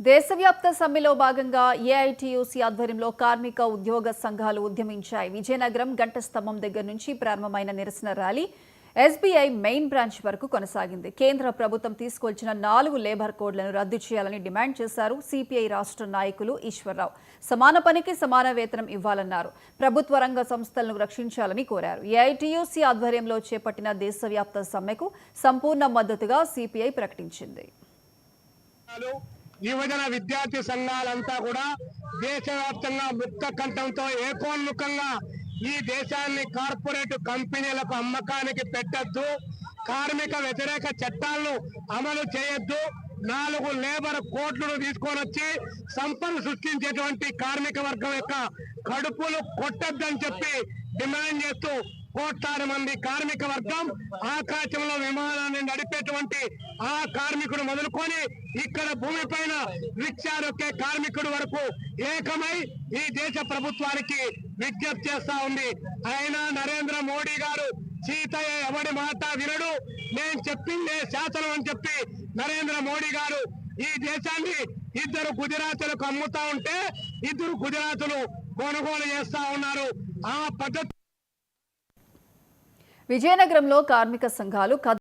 దేశవ్యాప్త సమ్మెలో భాగంగా ఏఐటీయూసీ ఆధ్వర్యంలో కార్మిక ఉద్యోగ సంఘాలు ఉద్యమించాయి. విజయనగరం గంట స్తంభం దగ్గర నుంచి ప్రారంభమైన నిరసన ర్యాలీ ఎస్బీఐ మెయిన్ బ్రాంచ్ వరకు కొనసాగింది. కేంద్ర ప్రభుత్వం తీసుకొచ్చిన 4 లేబర్ కోడ్లను రద్దు చేయాలని డిమాండ్ చేశారు. సిపిఐ రాష్ట్ర నాయకులు ఈశ్వర్రావు సమాన పనికి సమాన వేతనం ఇవ్వాలన్నారు. ప్రభుత్వ రంగ సంస్థలను రక్షించాలని కోరారు. ఏఐటీయూసీ ఆధ్వర్యంలో చేపట్టిన దేశవ్యాప్త సమ్మెకు సంపూర్ణ మద్దతుగా సిపిఐ ప్రకటించింది. యువజన విద్యార్థి సంఘాలంతా కూడా దేశవ్యాప్తంగా ముక్త కంఠంతో ఏకోన్ముఖంగా ఈ దేశాన్ని కార్పొరేట్ కంపెనీలకు అమ్మకానికి పెట్టద్దు, కార్మిక వ్యతిరేక చట్టాలను అమలు చేయొద్దు, 4 లేబర్ కోడ్లను తీసుకొని వచ్చి సంపద సృష్టించేటువంటి కార్మిక వర్గం యొక్క కడుపులు కొట్టొద్దని చెప్పి డిమాండ్ చేస్తూ కోట్లాది మంది కార్మిక వర్గం ఆకాశంలో విమానాన్ని నడిపేటువంటి ఆ కార్మికుడు మొదలుకొని ఇక్కడ భూమిపైన రిక్షా రొక్కే కార్మికుడు వరకు ఏకమై ఈ దేశ ప్రభుత్వానికి విజ్ఞప్తి చేస్తా ఉంది. అయినా నరేంద్ర మోడీ గారు సీతయ్య ఎవడి మాట వినడు, నేను చెప్పిందే శాసనం అని చెప్పి నరేంద్ర మోడీ గారు ఈ దేశాన్ని 2 గుజరాతీలకు అమ్ముతా ఉంటే 2 గుజరాతులు కొనుగోలు చేస్తా ఉన్నారు. ఆ పద్ధతి విజయనగరంలో కార్మిక సంఘాలు